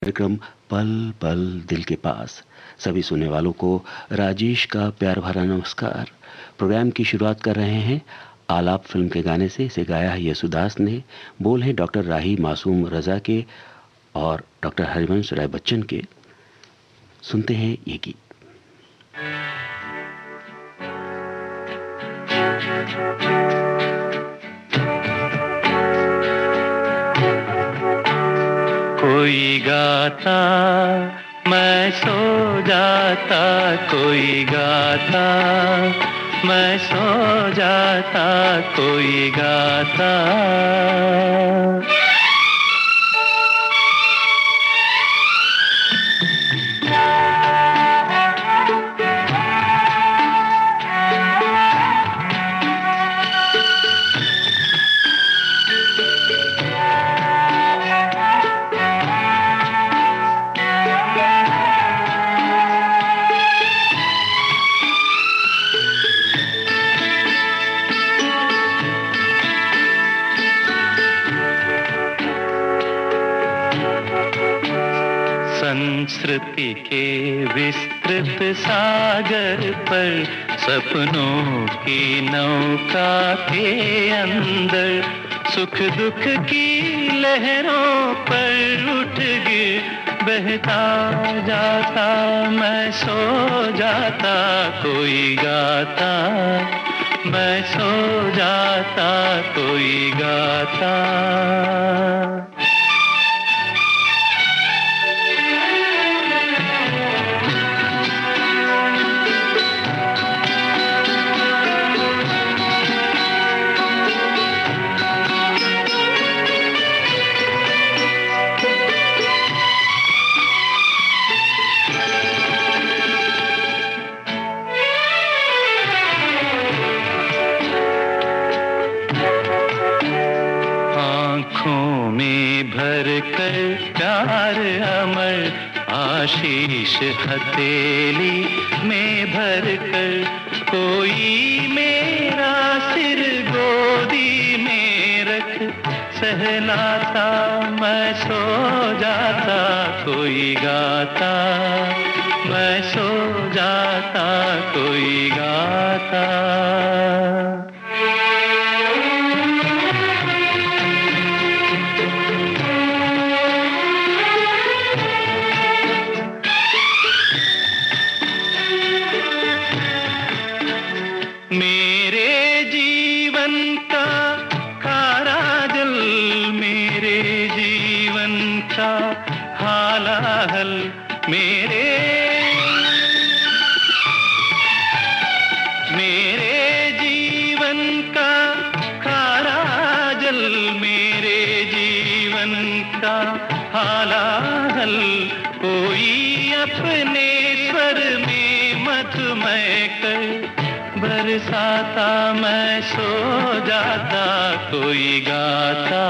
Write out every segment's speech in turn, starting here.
कार्यक्रम पल पल दिल के पास। सभी सुनने वालों को राजेश का प्यार भरा नमस्कार। प्रोग्राम की शुरुआत कर रहे हैं आलाप फिल्म के गाने से। इसे गाया है येसुदास ने, बोल हैं डॉक्टर राही मासूम रजा के और डॉक्टर हरिवंश राय बच्चन के। सुनते हैं ये गीत। कोई गाता मैं सो जाता, कोई गाता मैं सो जाता, कोई गाता। संस्कृति के विस्तृत सागर पर, सपनों की नौका के अंदर, सुख दुख की लहरों पर उठ गिर बहता जाता, मैं सो जाता, कोई गाता मैं सो जाता, कोई गाता। आँखों में भर कर प्यार अमर, आशीष हथेली में भर कर, कोई मेरा सिर गोदी में रख सहलाता, मैं सो जाता, कोई गाता मैं सो जाता, कोई गाता। मेरे जीवन का खारा जल, मेरे जीवन का हालाहल, मेरे जीवन का खारा जल, मेरे जीवन का हालाहल, कोई अपने स्वर में मधुमय कर बरसाता, मैं सो जाता, कोई गाता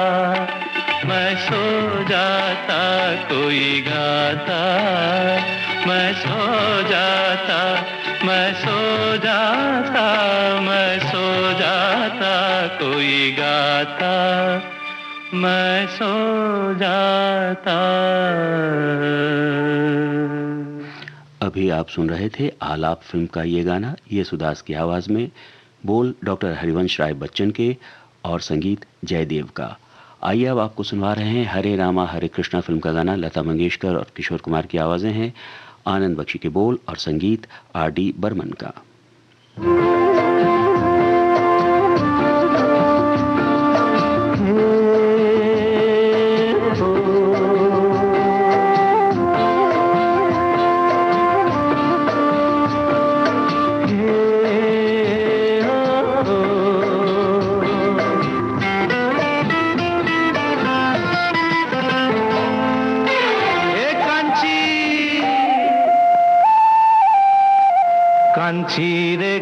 मैं सो जाता, कोई गाता मैं सो जाता, मैं सो जाता, मैं सो जाता, कोई गाता मैं सो जाता। अभी आप सुन रहे थे आलाप फिल्म का ये गाना येसुदास की आवाज में, बोल डॉक्टर हरिवंश राय बच्चन के और संगीत जयदेव का। आइए अब आपको सुनवा रहे हैं हरे रामा हरे कृष्णा फिल्म का गाना। लता मंगेशकर और किशोर कुमार की आवाजें हैं, आनंद बख्शी के बोल और संगीत आर.डी. बर्मन का।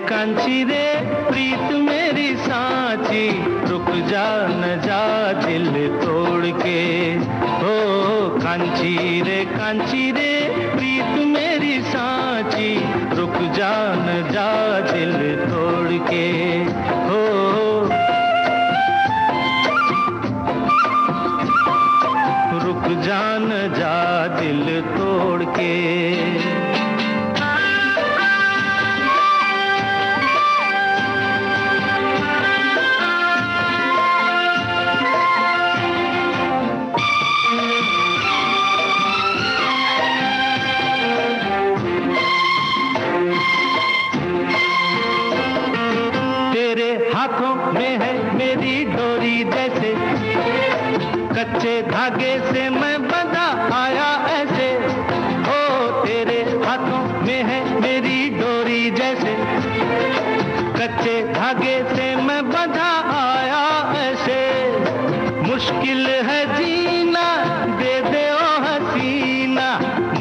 कांची रे प्रीत मेरी सांची, रुक जा न जा दिल तोड़ के, हो कांची रे प्रीत मेरी सांची, रुक जा न जा दिल तोड़ के, हो रुक जान जा दिल तोड़ के। हाथों में है मेरी डोरी जैसे, कच्चे धागे से मैं बंधा आया ऐसे। ओ तेरे हाथों में है मेरी डोरी जैसे, कच्चे धागे से मैं बंधा आया ऐसे। मुश्किल है जीना दे दे ओ हसीना,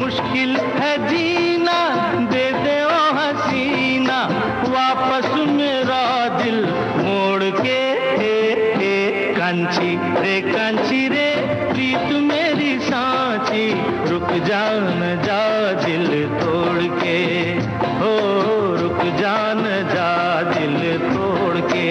मुश्किल है जीना दे दे ओ हसीना, वापस मेरा दिल मोड़ के। कांची रे प्रीत मेरी सांची, रुक जान जा दिल तोड़ के। हो रुक जान जा दिल तोड़ के।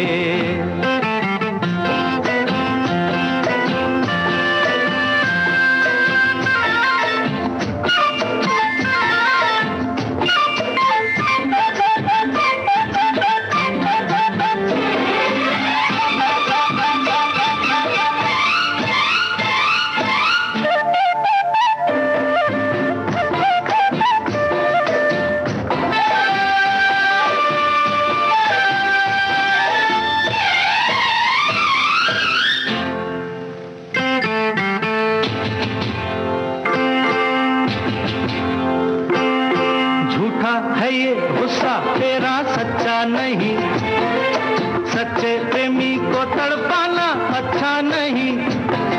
है ये गुस्सा तेरा सच्चा नहीं, सच्चे प्रेमी को तड़पाना अच्छा नहीं।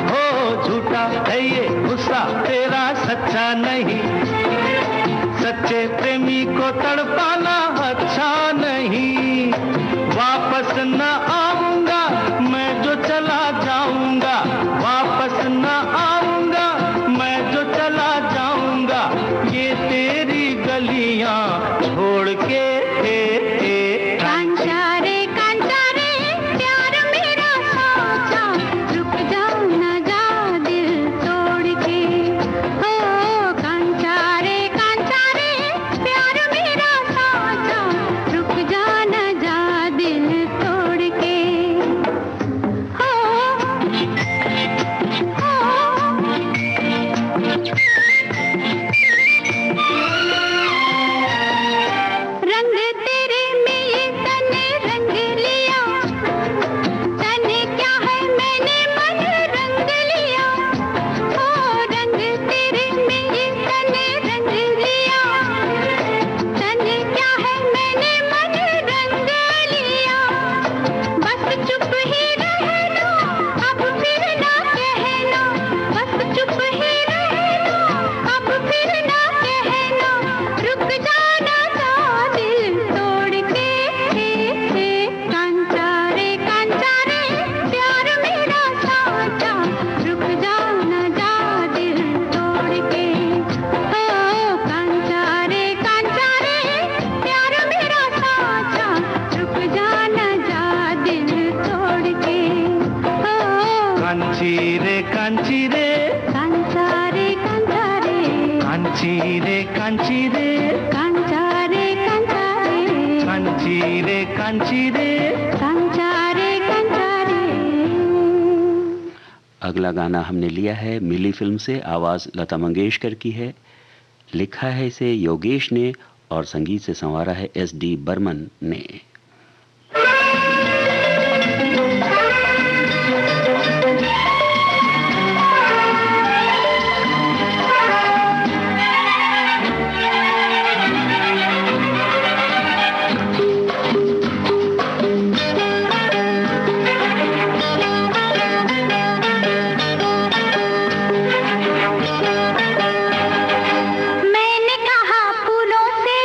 हो झूठा है ये गुस्सा तेरा सच्चा नहीं, सच्चे प्रेमी को तड़पाना अच्छा नहीं। वापस न आऊंगा मैं जो चला जाऊंगा, वापस न आऊंगा मैं जो चला जाऊंगा, ये तेरी गलियां छोड़ के। कांचा रे प्यार मेरा साचा, रुक जाओ ना जा दिल तोड़ के। हो कांचा रे प्यार मेरा साचा, रुक जा ना जा दिल तोड़ के। हो रंग तेरे में ये तने रंग लिया, तने क्या है मैंने मन रंग लिया। ओ रंग तेरे में ये तने रंग लिया, तने क्या है मैंने मन रंग लिया। बस चुप ही रहना अब फिर ना कहना, बस चुप ही रहना अब फिर ना कहना, रुक जाना था दिल तोड़ के। कांचा रे प्यार मेरा साचा, रुक जाना जा दिल तोड़ के। ओ कांचा रे प्यार मेरा साचा, रुक जाना जा दिल तोड़ के। ओ कांची रे कांचा रे कांची रे कांचा रे कांची रे कांची रे। अगला गाना हमने लिया है मिली फिल्म से, आवाज लता मंगेशकर की है, लिखा है इसे योगेश ने और संगीत से संवारा है SD बर्मन ने। मैंने कहा फूलों से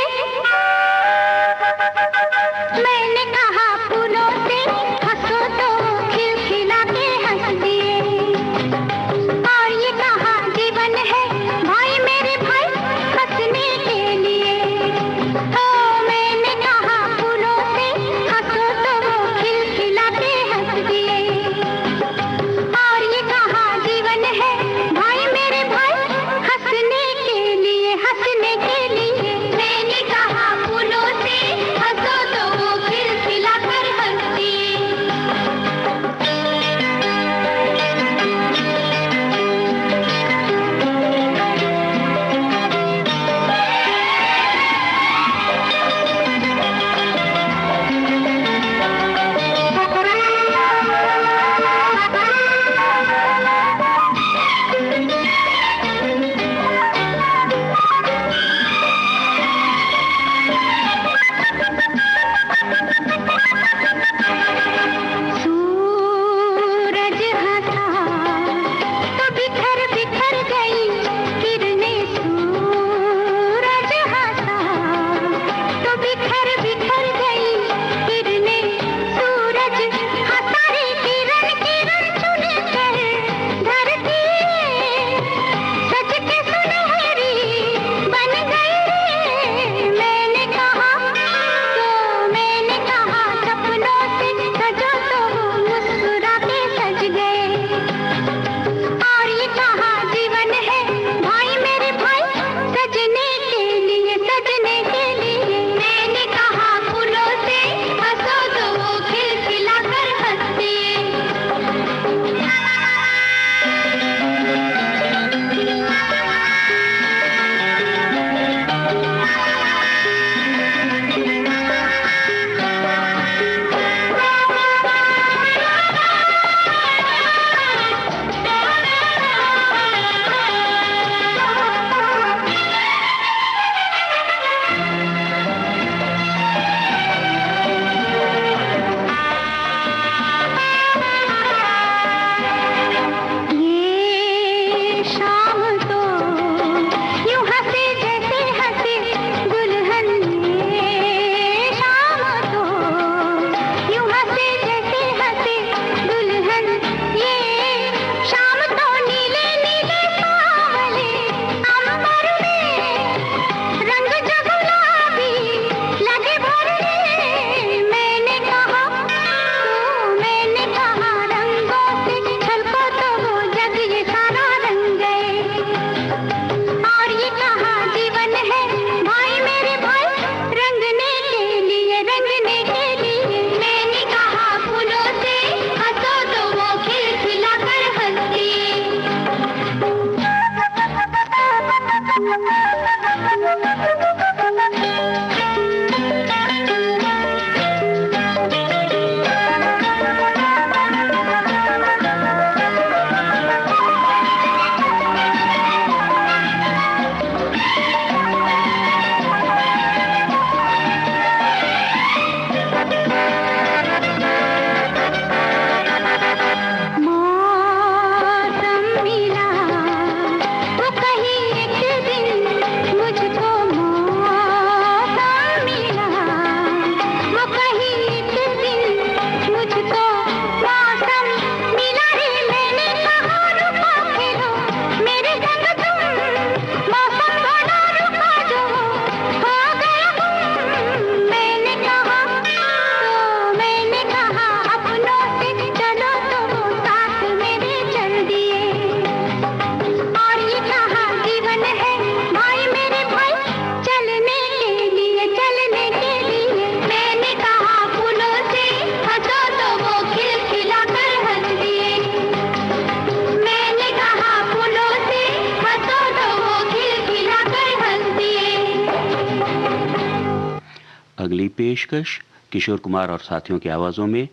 अगली पेशकश किशोर कुमार और साथियों की आवाजों में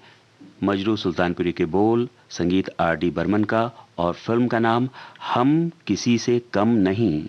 मजरू सुल्तानपुरी के बोल, संगीत आर.डी. बर्मन का और फिल्म का नाम हम किसी से कम नहीं।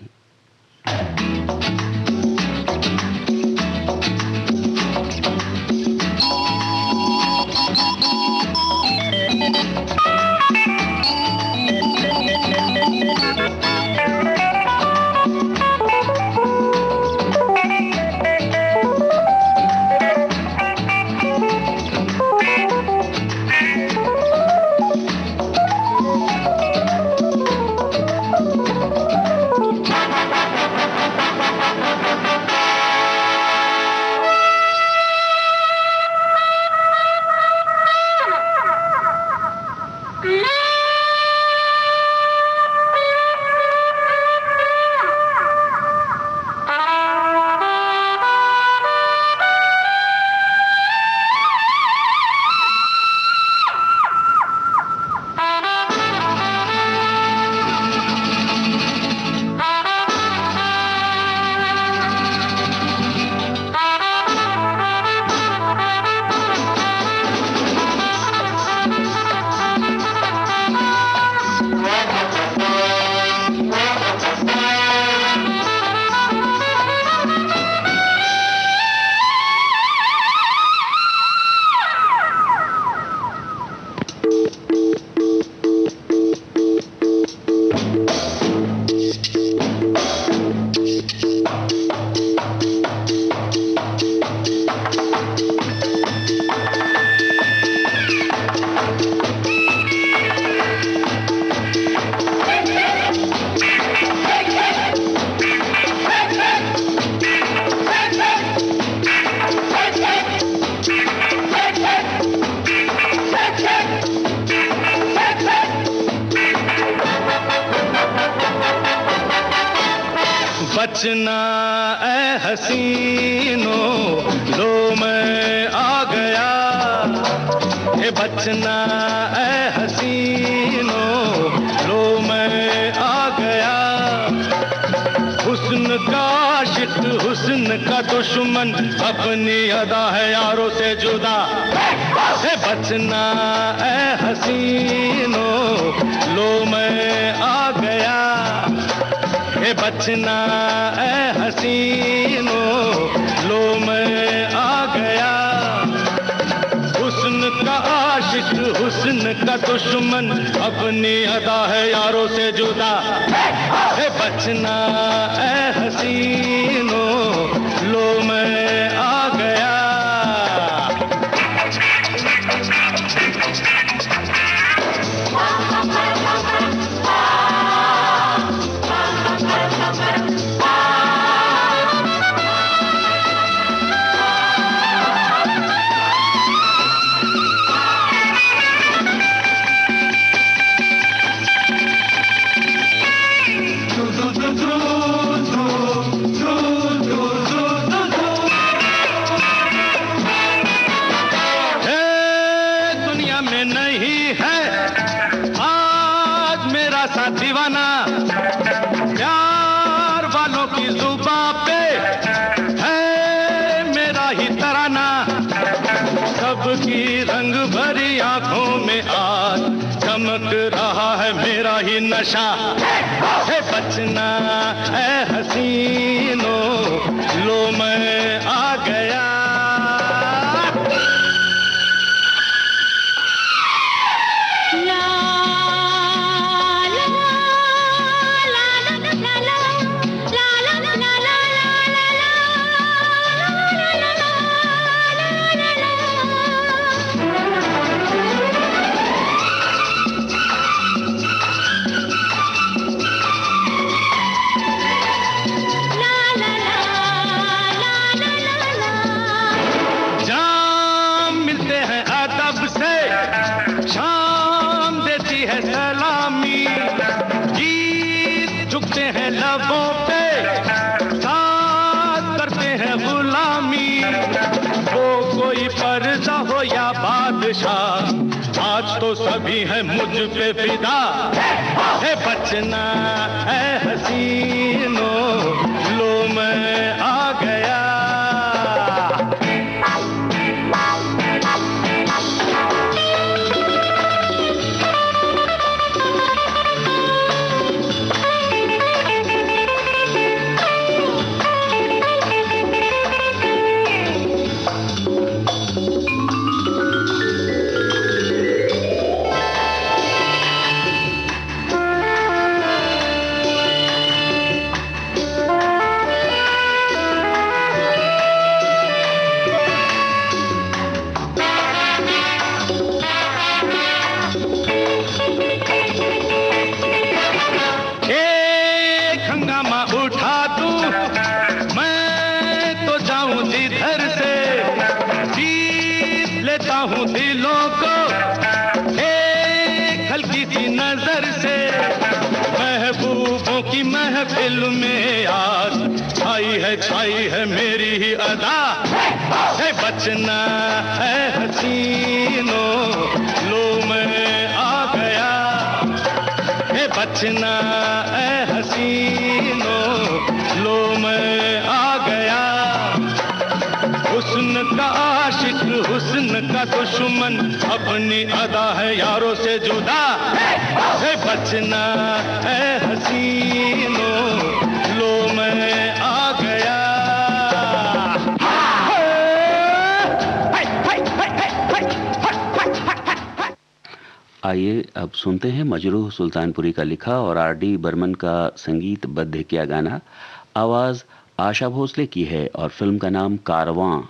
बचना ऐ हसीनों, लो मैं आ गया। हे बचना ऐ हसीनों, लो मैं आ गया। हुस्न का आशिक, हुस्न का दुश्मन, अपनी अदा है यारों से जुदा। हे बचना ऐ हसीनों, लो मैं आ गया। हे बचना ऐ हसीनों, लो मैं आ गया। हुस्न का आशिक, हुस्न का दुश्मन, अपनी अदा है यारों से जुदा। हे बचना ऐ हसीनों, लो मैं आ गया। गानों की जुबां पे है मेरा ही तराना, सबकी रंग भरी आंखों में आज चमक रहा है मेरा ही नशा। है बचना है हसीनो, लो मैं आ गया। आज तो सभी है मुझ पे फिदा। है बचना है हसीनो, लो मैं आ गया। महफिल में आज छाई है मेरी ही अदा। है बचना है हसीनो, लो मैं आ गया। है बचना है हसीनो, लो मैं आ गया। हुस्न का आशिक हुस्न का दुश्मन, अपनी अदा है यारों से जुदा। है बचना है हसीनो, लो मैं आ गया। आइए अब सुनते हैं मजरूह सुल्तानपुरी का लिखा और आर.डी. बर्मन का संगीतबद्ध किया गाना। आवाज आशा भोसले की है और फिल्म का नाम कारवां।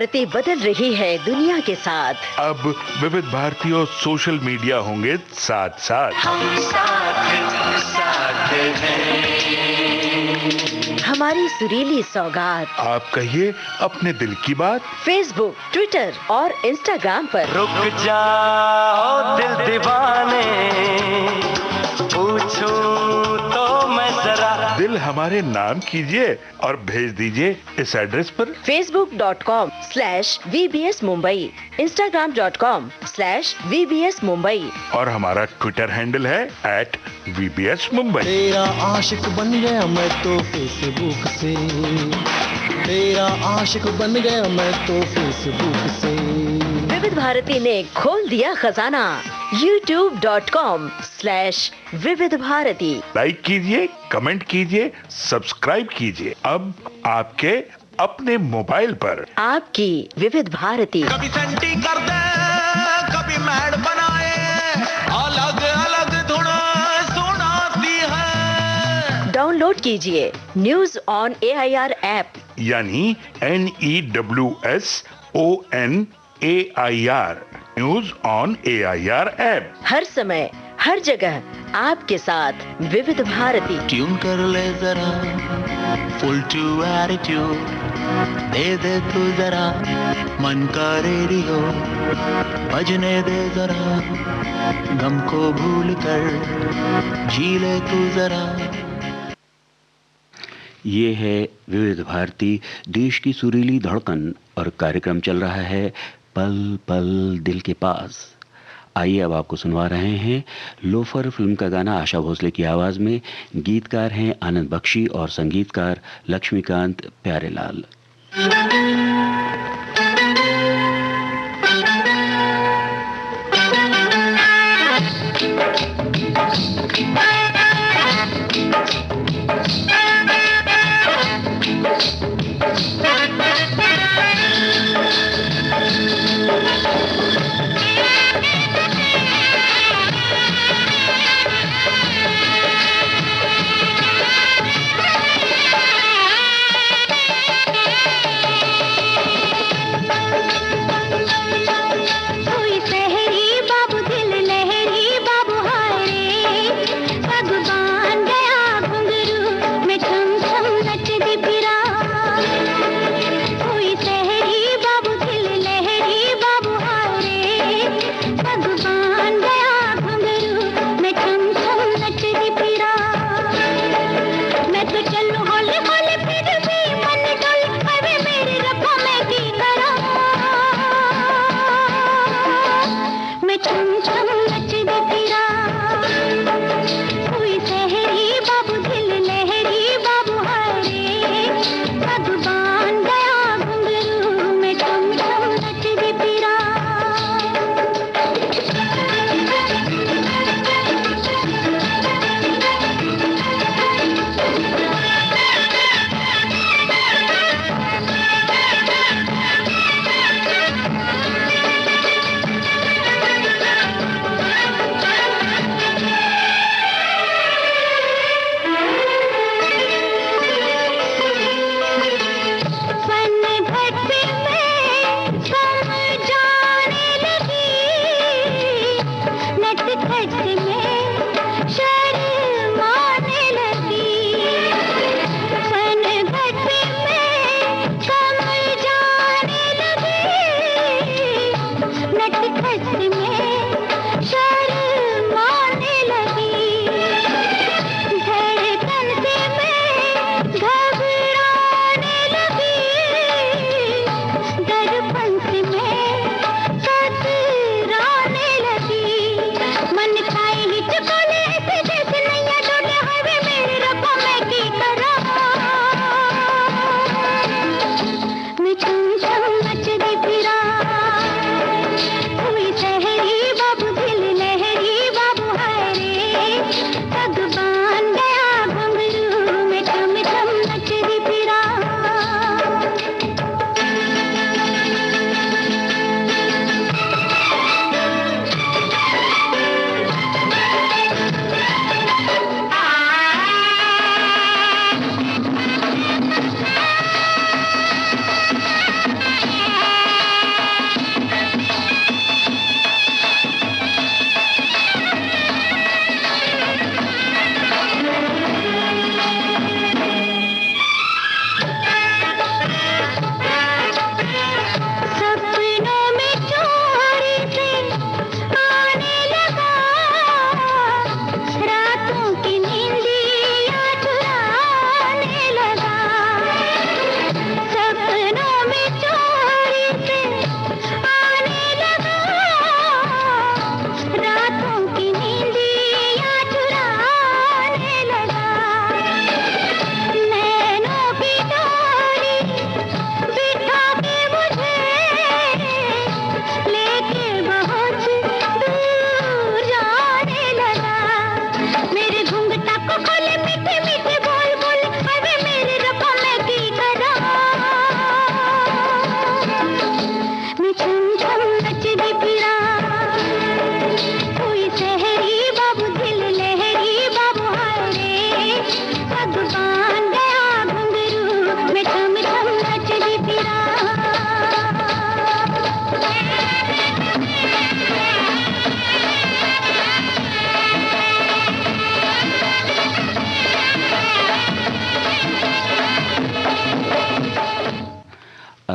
भारती बदल रही है दुनिया के साथ। अब विविध भारती और सोशल मीडिया होंगे साथ साथ। हम साथ साथ हैं। हमारी सुरीली सौगात आप कहिए अपने दिल की बात। फेसबुक, ट्विटर और इंस्टाग्राम पर। रुक जाओ दिल दीवाने, पूछूं तो मैं जरा। दिल हमारे नाम कीजिए और भेज दीजिए इस एड्रेस पर। facebook.com/VBS Mumbai, Instagram.com/VBS Mumbai और हमारा ट्विटर हैंडल है @VBS Mumbai। तेरा आशिक बन गया मैं तो फेसबुक से, तेरा आशिक बन गया मैं तो फेसबुक से। विविध भारती ने खोल दिया खजाना youtube.com/विविध भारती। लाइक कीजिए, कमेंट कीजिए, सब्सक्राइब कीजिए। अब आपके अपने मोबाइल पर आपकी विविध भारती। कभी सेंटी कर दे, कभी मैड बनाए, अलग अलग धुन सुनाती है। डाउनलोड कीजिए न्यूज ऑन AIR ऐप, यानी NEWSONAIR news on AIR app. हर समय हर जगह आपके साथ विविध भारती। ट्यून कर ले जरा, फुल टू एटीट्यूड दे दे तू जरा, मन का रेडियो बजने दे जरा, गम को भूल कर जी ले तू जरा। ये है विविध भारती, देश की सुरीली धड़कन, और कार्यक्रम चल रहा है पल पल दिल के पास। आइए अब आपको सुनवा रहे हैं लोफर फिल्म का गाना आशा भोसले की आवाज में। गीतकार हैं आनंद बख्शी और संगीतकार लक्ष्मीकांत प्यारेलाल।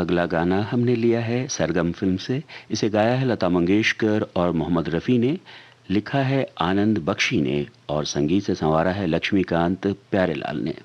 अगला गाना हमने लिया है सरगम फिल्म से। इसे गाया है लता मंगेशकर और मोहम्मद रफ़ी ने, लिखा है आनंद बख्शी ने और संगीत से संवारा है लक्ष्मीकांत प्यारेलाल ने।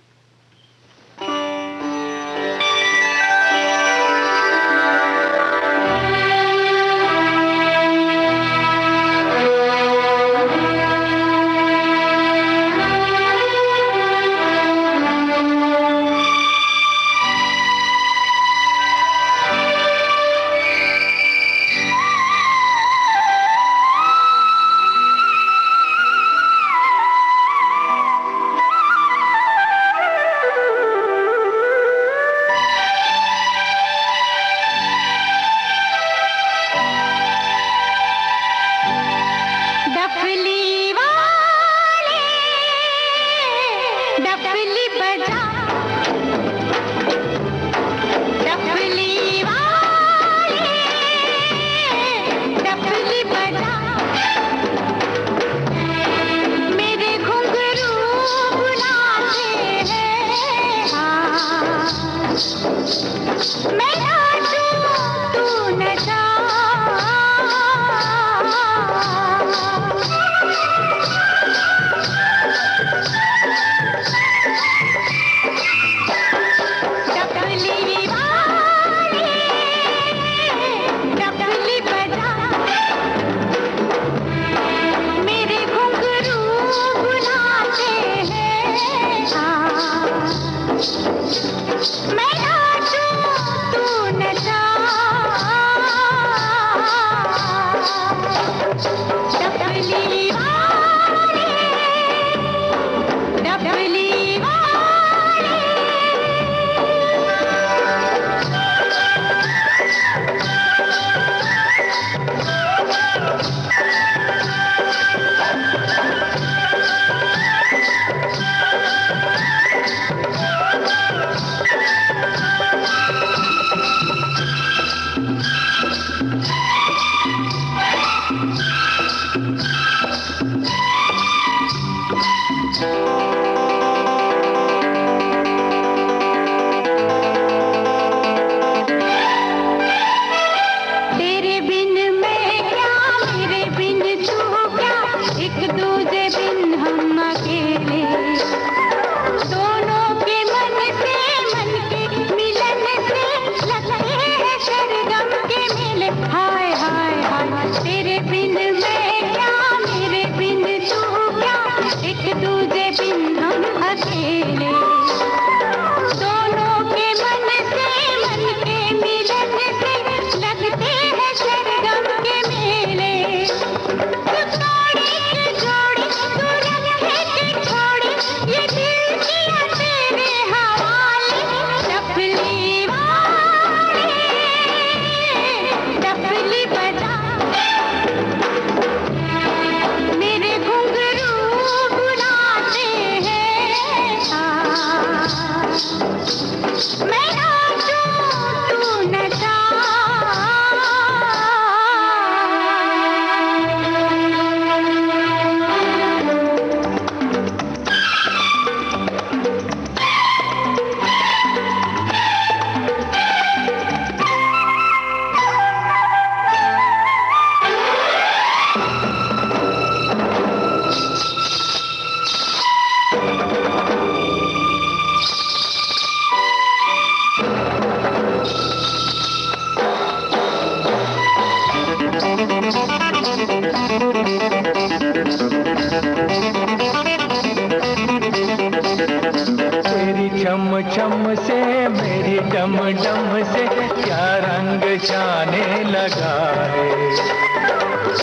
छम से मेरी डम डम से क्या रंग जाने लगा है।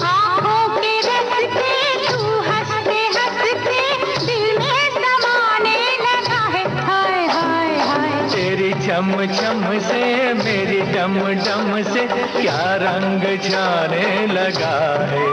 आँखों के रस्ते तू हंसते हंसते दिल में समाने लगा है। हाय हाय हाय तेरी छम छम से मेरी डम डम से क्या रंग जाने लगा है।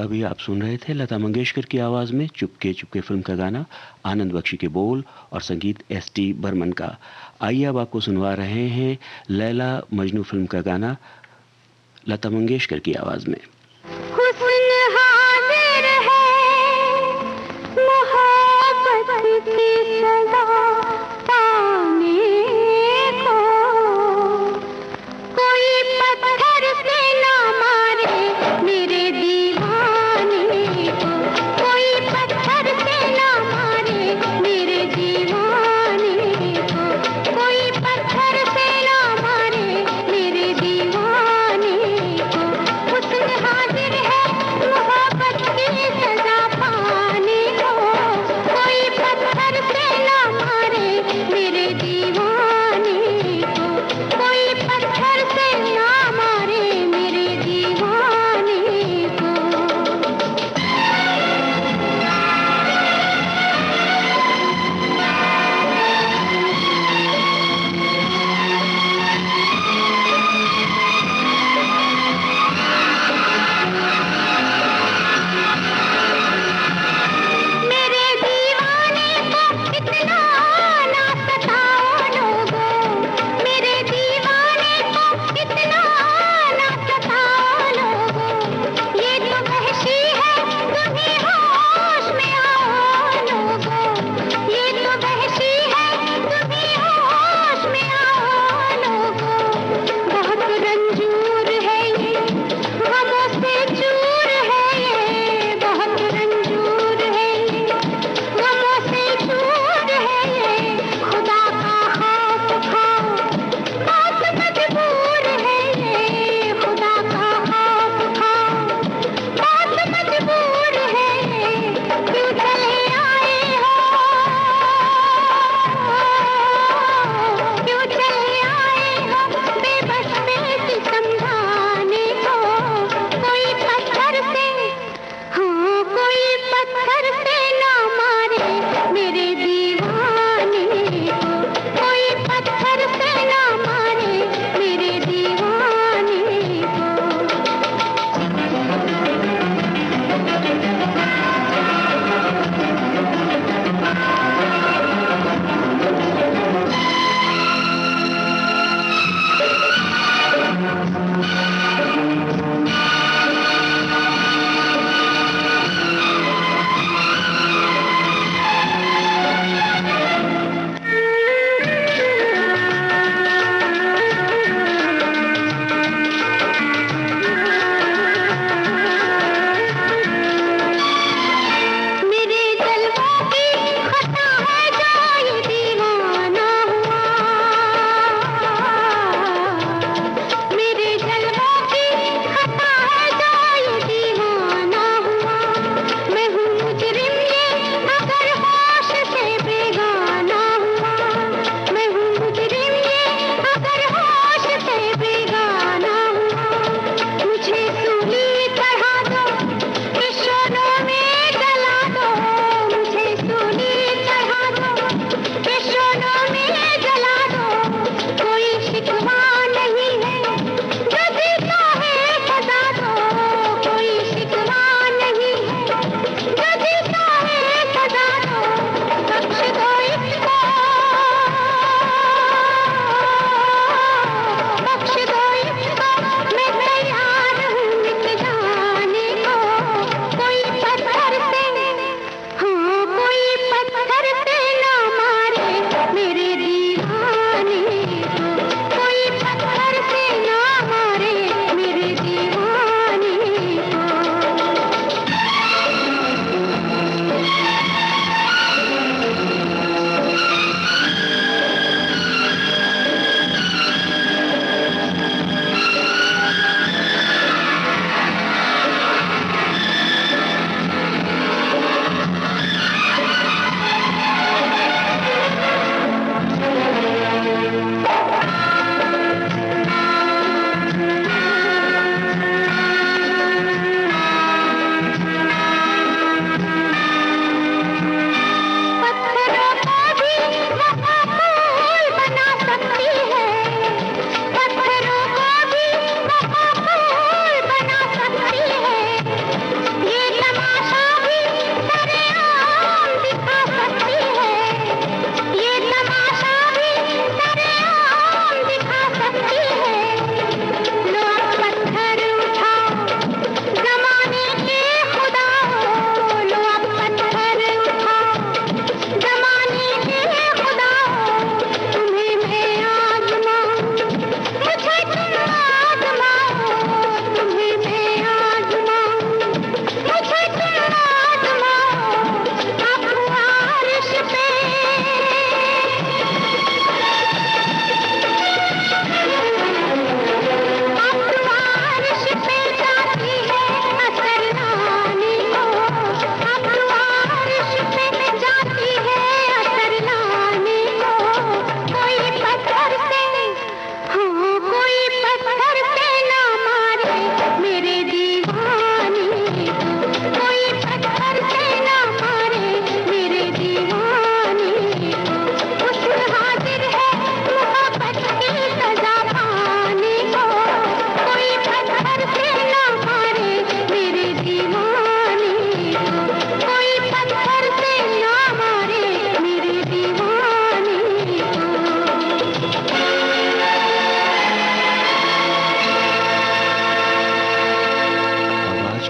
अभी आप सुन रहे थे लता मंगेशकर की आवाज़ में चुपके चुपके फिल्म का गाना, आनंद बख्शी के बोल और संगीत एस.टी. बर्मन का। आइए अब आपको सुनवा रहे हैं लैला मजनू फिल्म का गाना लता मंगेशकर की आवाज़ में। हुस्न हाजिर है मोहब्बत की सदा पाने को, कोई पत्थर से ना मारे मेरे दीवाने को, कोई पत्थर से ना मारे मेरे दीवाने को, कोई पत्थर से ना मारे मेरे दीवाने को। हुस्न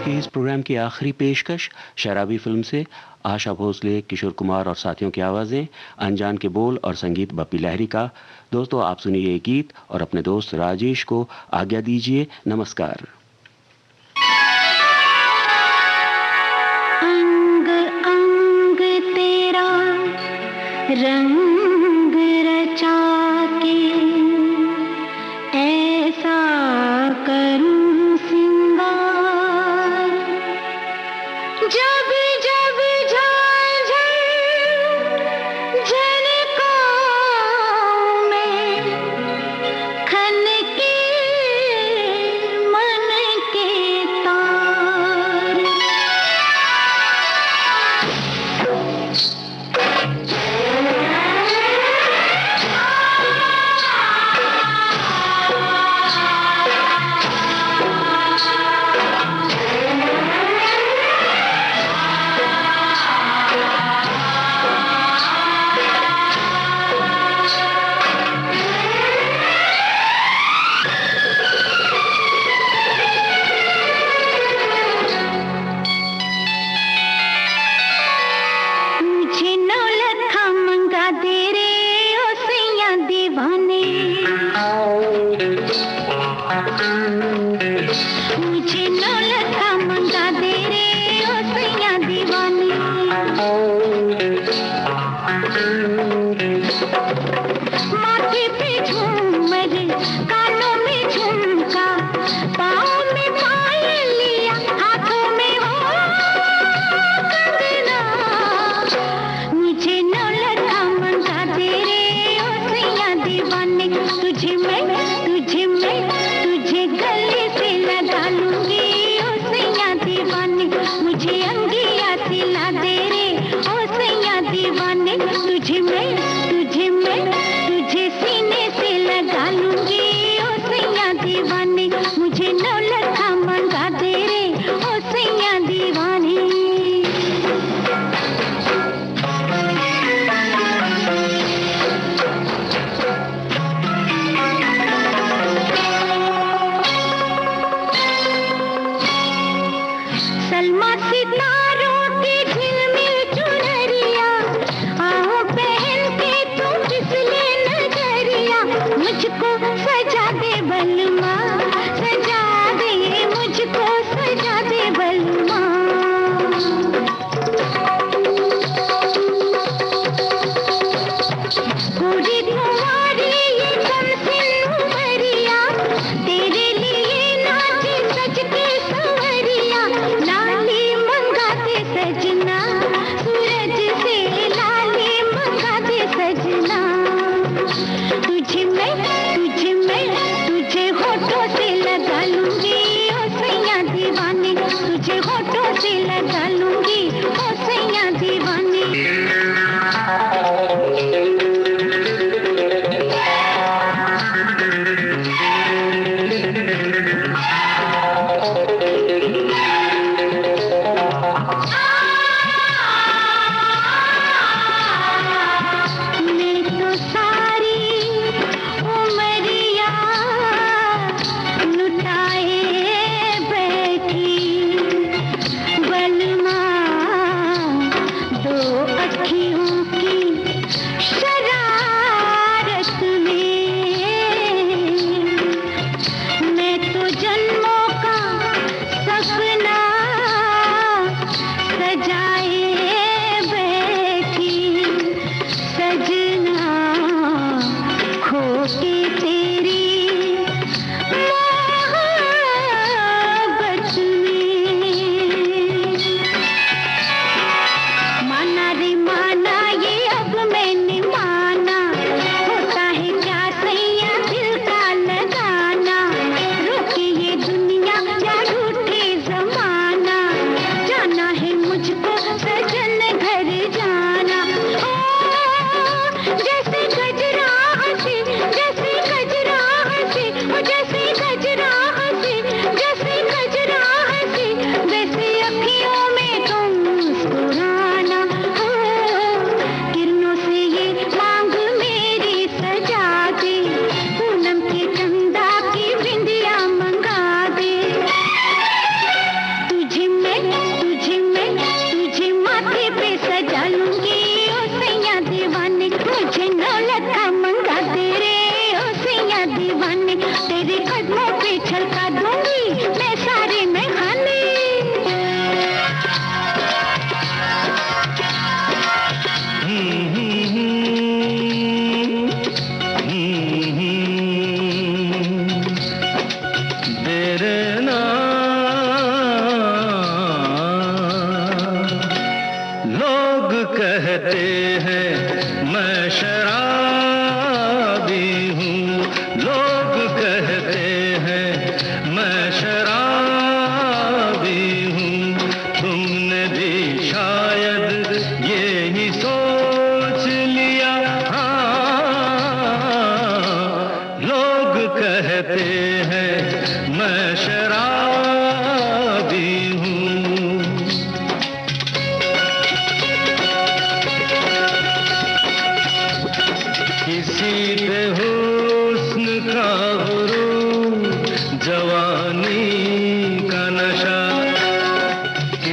के इस प्रोग्राम की आखिरी पेशकश शराबी फिल्म से आशा भोसले, किशोर कुमार और साथियों की आवाज़ें, अनजान के बोल और संगीत बप्पी लहरी का। दोस्तों, आप सुनिए ये गीत और अपने दोस्त राजेश को आज्ञा दीजिए। नमस्कार। अंग अंग तेरा रंग रचा के ऐसा करूं सिंगार, जब जब झांझर झनकाऊं मैं, खनके मन के तार। मुझे नौलखा मंगा दे रे ओ सैया दीवाने, मुझे नौलखा मंगा दे रे ओ सैया दीवाने। माथे पे झूमर, कानों में झुमका, पाँव में पायलिया, हाथों में हो कंगना। मुझे नौलखा मंगा दे रे ओ सैया दीवाने, तुझे मैं तुझे गले से लगा लूंगी ओ सैया दीवाने। मुझे अंगिया सिला दे रे ओ सैया दीवाने, तुझे मैं तुझे सीने से लगा लूंगी ओ सैया दीवाने। मुझे नौलखा मंगा दे रे ओ सैया दीवाने। सलमा सितारों की झिलमिल चुनरिया, आओ पहन के तुम फिसले नजरिया। मुझको सजा दे बलमा, सजा दे, मुझको सजा दे बलमा। पूरी कुंवारी ये कमसिन उमरिया, तेरे लिए नाचे सज के संवरिया। लाली मंगा दे सजना, सूरज से लाली मंगा दे सजना। तुझे मैं तुझे होठों से लगा लूंगी ओ सैया दीवाने, तुझे होठों से लगा लूंगी ओ सैया दीवाने। मैं तो सारी उमरिया लुटाए बैठी,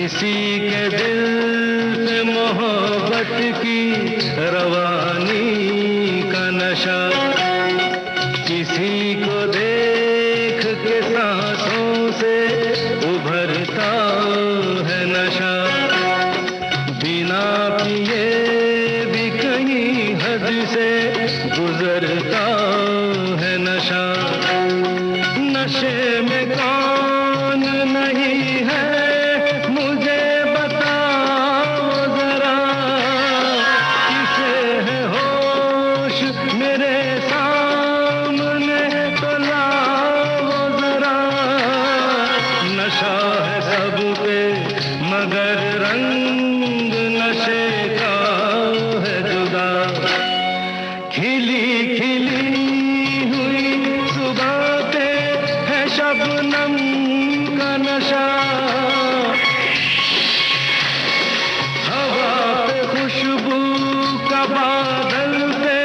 किसी के दिल से मोहब्बत की रवानी का नशा, किसी को देख के सांसों से उभरता है नशा, बिना पिए भी कहीं हद से गुजरता है नशा। नशे में कौन नहीं है मुझे बताओ जरा, किसे है होश मेरे सामने तो लाओ जरा। नशा है सब पे मगर रंग नशे का है जुदा, खिली खिली हुई सुबह पे है शबनम का नशा, हवा पे खुशबू का बादल पे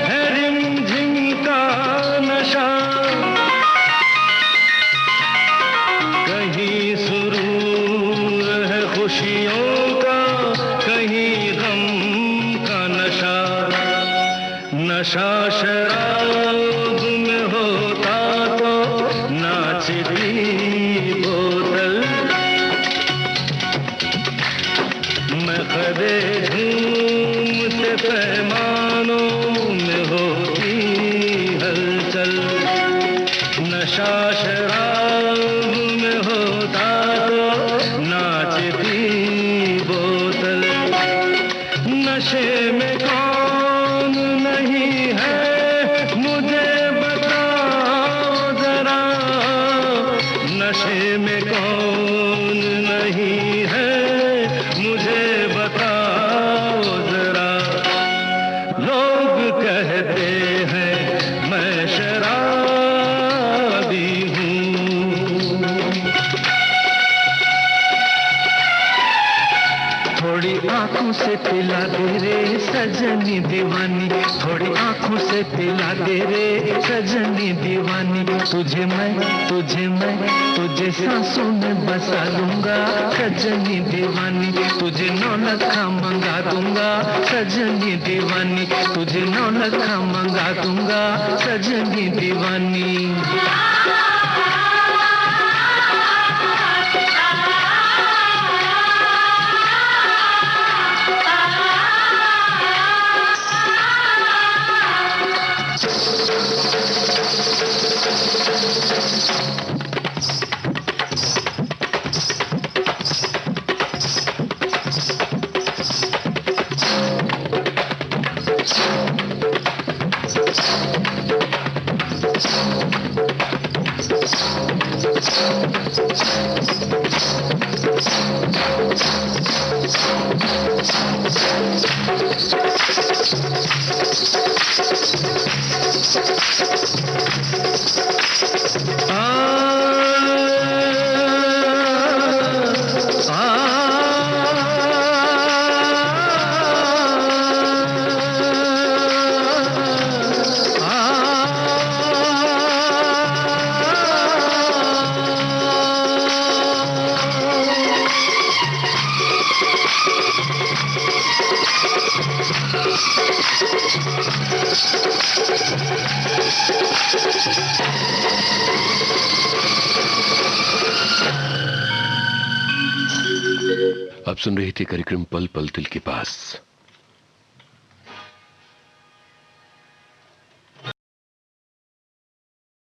है रिमझिम का नशा, कहीं सुरूर है खुशियों का कहीं गम का नशा। नशा शराब में होता तो नाचती बोतल, मैं कदे झूमते पैमानों में होती हलचल। नशा शराब में होता तो नाचती बोतल, नशे में कौन नहीं है मुझे बताओ जरा, नशे में कौन नहीं है मुझे बताओ जरा। लोग कहते हैं मैं शराबी हूँ, थोड़ी आंखों से पिला दे रे सजनी दीवानी, थोड़ी आंखों से पिला दे रे सजनी दीवानी। तुझे मैं तुझे सांसों में बसा लूंगा सजनी दीवानी, तुझे 9 लखा मंगा दूंगा सजनी दीवानी, तुझे 9 लखा मंगा दूंगा सजनी दीवानी। आप सुन रहे थे कार्यक्रम पल पल दिल के पास।